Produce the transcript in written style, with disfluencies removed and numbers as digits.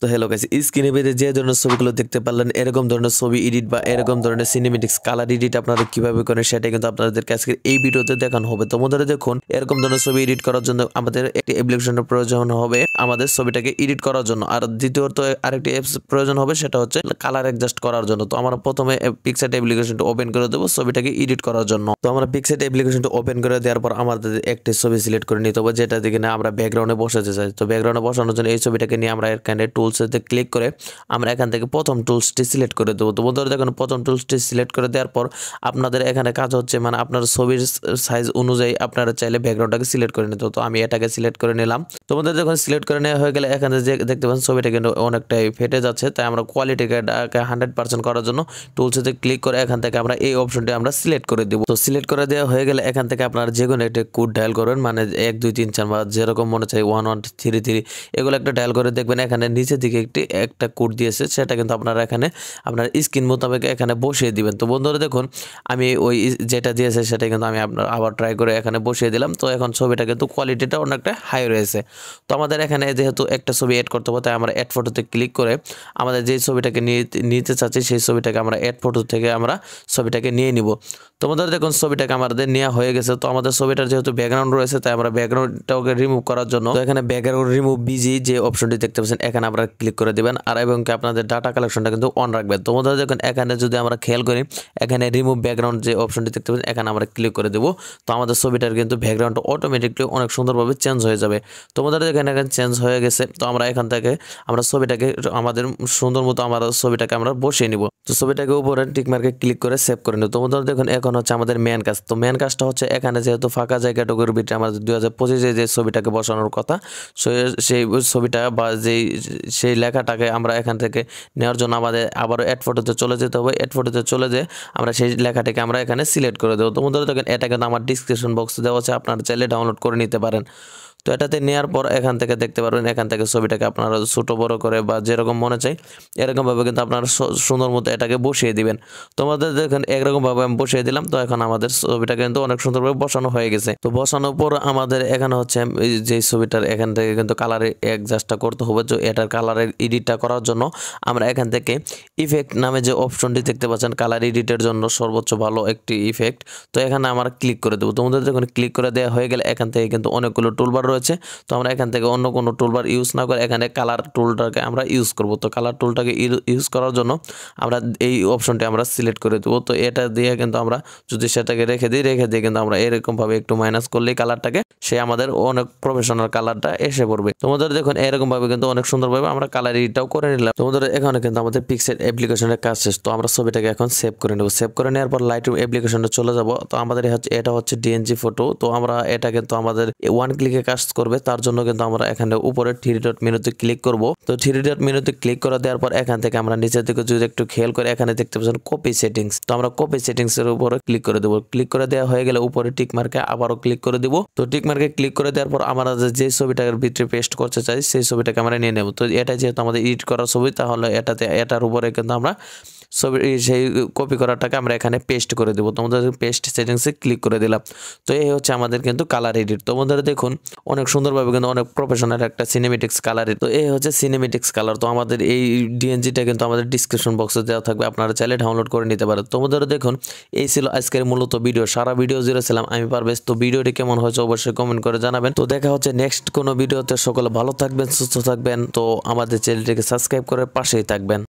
তো hello guys, স্ক্রিনে বেঁধে যে ধরনের ছবিগুলো দেখতে পারলেন এরকম ধরনের ছবি এডিট বা এরকম ধরনের সিনেমেটিক্স কালার এডিট আপনারা কিভাবে করেন সেটা কিন্তু আপনাদেরকে আজকে এই ভিডিওতে দেখানো হবে। তো বন্ধুরা দেখুন, এরকম ধরনের ছবি এডিট করার জন্য আমাদের একটি অ্যাপ্লিকেশনের প্রয়োজন হবে আমাদের ছবিটাকে এডিট করার জন্য। আর দ্বিতীয়ত আরেকটি অ্যাপস প্রয়োজন হবে, সেটা হচ্ছে কালার অ্যাডজাস্ট করার জন্য। তো আমরা প্রথমে পিক্সার্ট অ্যাপ্লিকেশনটা ওপেন করে দেবো ছবিটাকে এডিট করার জন্য। তো আমরা পিক্সার্ট অ্যাপ্লিকেশনটা ওপেন করে দেওয়ার পর আমাদের একটি ছবি সিলেক্ট করে নিতে হবে, যেটা দিকে না আমরা ব্যাকগ্রাউন্ডে বসাতে চাই। তো ব্যাকগ্রাউন্ডে বসানোর জন্য এই ছবিটাকে নিয়ে আমরা এখানে টুলসেতে ক্লিক করে আমরা এখান থেকে প্রথম টুলসটি সিলেক্ট করে দেবো। তো বন্ধুরা দেখুন, প্রথম টুলসটি সিলেক্ট করে দেওয়ার পর আপনাদের এখানে কাজ হচ্ছে মানে আপনার ছবির সাইজ অনুযায়ী আপনারা চাইলে ব্যাকগ্রাউন্ডটাকে সিলেক্ট করে নিতে। তো আমি এটাকে সিলেক্ট করে নিলাম। তো বন্ধুরা দেখুন, সিলেক্ট করে নেওয়া হয়ে গেলে এখানে যে দেখতে পাচ্ছেন ছবিটা কিন্তু অনেকটাই ফেটে যাচ্ছে, তাই আমরা কোয়ালিটিকে 100% করার জন্য টুলসেতে ক্লিক করে এখান থেকে আমরা এই অপশনটি আমরা সিলেক্ট করে দেবো। তো সিলেক্ট করে দেওয়া হয়ে গেলে এখান থেকে আপনারা যে কোনো একটা কোড ডায়াল করবেন, মানে 1 2 3 4 বা যেরকম মনে চাই 1 1 3 3 এগুলো একটা ডায়াল করে দেখবেন এখানে নিচের দিকে একটা কোড দিয়েছে, সেটা কিন্তু আপনারা এখানে আপনার স্ক্রিন মোতাবেক এখানে বসিয়ে দিবেন। তো বন্ধুরা দেখুন, আমি ওই যেটা দিয়েছে সেটা কিন্তু আমি আপনার আবার ট্রাই করে এখানে বসিয়ে দিলাম। তো এখন ছবিটা কিন্তু কোয়ালিটিটা অনেকটা হাই রয়েছে। তো আমাদের এখানে যেহেতু একটা ছবি অ্যাড করতে হবে, তাই আমরা অ্যাড ফটোতে ক্লিক করে আমাদের যে ছবিটাকে নিতে চাচ্ছি সেই ছবিটাকে আমরা অ্যাড ফটো থেকে আমরা ছবিটাকে নিয়ে নিব। তো বন্ধুরা দেখুন, ছবিটাকে আমাদের নেওয়া হয়ে গেছে। তো আমাদের ছবিটার যেহেতু ব্যাকগ্রাউন্ড রয়েছে, তাই আমরা ব্যাকগ্রাউন্ডটাকে রিমুভ করার জন্য তো এখানে ব্যাকগ্রাউন্ড রিমুভ বিজি যে অপশনটি দেখতে পাচ্ছেন এখানে আমরা ক্লিক করে দিবেন। আর এবং কি আপনাদের ডাটা কালেকশনটা কিন্তু অন রাখবেন। তো বন্ধুরা দেখুন, এখানে যদি আমরা খেয়াল করি এখানে রিমুভ ব্যাকগ্রাউন্ড যে অপশনটি দেখতে পাচ্ছেন এখানে আমরা ক্লিক করে দেবো। তো আমাদের ছবিটার কিন্তু ব্যাকগ্রাউন্ডটা অটোমেটিকলি অনেক সুন্দরভাবে চেঞ্জ হয়ে যাবে। তো বন্ধুরা দেখেন এখানে চেঞ্জ হয়ে গেছে। তো আমরা এখান থেকে আমরা ছবিটাকে আমাদের সুন্দর মতো আমরা ছবিটাকে আমরা বসিয়ে নিব। তো ছবিটাকে উপরে টিক মার্কে ক্লিক করে সেভ করে নিব। তো বন্ধুরা দেখুন, এখন হচ্ছে আমাদের মেন কাজ। তো মেন কাজটা হচ্ছে এখানে যেহেতু ফাঁকা জায়গাটুকুর ভিতরে আমাদের 2025 যে ছবিটাকে বসানোর কথা, সেই ছবিটা বা সেই লেখাটাকে আমরা এখান থেকে নেওয়ার জন্য আমাদের আবারও অ্যাড ফটোতে চলে যেতে হবে। অ্যাড ফটোতে চলে যেয়ে আমরা সেই লেখাটাকে আমরা এখানে সিলেক্ট করে দেবো। তো বন্ধুরা দেখেন, এটা কিন্তু আমার ডিসক্রিপশন বক্সে দেওয়া আছে, আপনারা চাইলে ডাউনলোড করে নিতে পারেন। তো এটাতে নেওয়ার পর এখান থেকে দেখতে পারবেন, এখান থেকে ছবিটাকে আপনারা ছোট বড় করে বা যেরকম মনে চাই এরকমভাবে কিন্তু আপনারা সুন্দর মতো এটাকে বসিয়ে দিবেন। তোমাদের দেখেন একরকমভাবে আমি বসিয়ে দিলাম। তো এখন আমাদের ছবিটা কিন্তু অনেক সুন্দরভাবে বসানো হয়ে গেছে। তো বসানোর পর আমাদের এখানে হচ্ছে যে ছবিটার এখান থেকে কিন্তু কালারে অ্যাডজাস্টটা করতে হবে। যে এটার কালারের এডিটটা করার জন্য আমরা এখান থেকে ইফেক্ট নামে যে অপশনটি দেখতে পাচ্ছেন কালার এডিটের জন্য সর্বোচ্চ ভালো একটি ইফেক্ট, তো এখানে আমরা ক্লিক করে দেবো। তোমাদের যখন ক্লিক করে দেওয়া হয়ে গেলে এখান থেকে কিন্তু অনেকগুলো টুলবার রয়েছে। তো আমরা এখান থেকে অন্য কোনো টুলবার ইউজ না করে এখানে কালার টুলটাকে আমরা ইউজ করব। তো কালার টুলটাকে ইউজ করার জন্য আমরা এই অপশনটি আমরা সিলেক্ট করে দেবো। তো এটা দিয়ে কিন্তু আমরা যদি সেটাকে রেখে দিই কিন্তু আমরা এরকমভাবে একটু মাইনাস করলেই কালারটাকে সে আমাদের অনেক প্রফেশনাল কালারটা এসে পড়বে। তোমাদের দেখুন এরকমভাবে কিন্তু অনেক সুন্দরভাবে আমরা কালার এডিটটাও করে নিলাম। তোমাদের এখানে কিন্তু আমাদের পিক্সেল অ্যাপ্লিকেশনের কাজ শেষ। তো আমরা ছবিটাকে এখন সেভ করে নেব। সেভ করে নেওয়ার পর লাইটরুম অ্যাপ্লিকেশনে চলে যাব। তো আমাদের এটা হচ্ছে ডিএনজি ফটো। তো আমরা এটা কিন্তু আমাদের ওয়ান ক্লিকে কাজ করবে, তার জন্য কিন্তু আমরা এখানে উপরে 3 ডট মেনুতে ক্লিক করব। তো 3 ডট মেনুতে ক্লিক করে দেওয়ার পর এখান থেকে আমরা নিচের দিকে যদি একটু খেয়াল করে এখানে দেখতে পাচ্ছেন কপি সেটিংস। তো আমরা কপি সেটিংস এর উপরে ক্লিক করে দেব। ক্লিক করে দেওয়া হয়ে গেলে উপরে টিক মার্কে আবারও ক্লিক করে দিব। তো টিক মার্কে ক্লিক করে দেওয়ার পর আমরা যে ছবিটার ভিতরে পেস্ট করতে চাই সেই ছবিটাকে আমরা নিয়ে নেব। তো এটা যেহেতু আমাদের এডিট করা ছবি, তাহলে এটার উপরে কিন্তু আমরা ছবি সেই কপি করাটাকে আমরা এখানে পেস্ট করে দেবো। তোমাদের পেস্ট সেটিংসে ক্লিক করে দিলাম। তো এই হচ্ছে আমাদের কিন্তু কালার এডিট। তো বন্ধুরা দেখুন, অনেক সুন্দরভাবে কিন্তু অনেক প্রফেশনাল একটা সিনেমেটিক্স কালার। তো এই হচ্ছে সিনেমেটিক্স কালার। তো আমাদের এই ডিএনজিটা কিন্তু আমাদের ডিসক্রিপশন বক্সে দেওয়া থাকবে, আপনারা চাইলে ডাউনলোড করে নিতে পারেন। তো বন্ধুরা দেখুন, এই ছিল আজকের মূলত ভিডিও। সারা ভিডিও জুড়ে ছিলাম আমি পারভেজ। তো ভিডিওটি কেমন হয়েছে অবশ্যই কমেন্ট করে জানাবেন। তো দেখা হচ্ছে নেক্সট কোনো ভিডিওতে। সকলে ভালো থাকবেন, সুস্থ থাকবেন। তো আমাদের চ্যানেলটিকে সাবস্ক্রাইব করে পাশেই থাকবেন।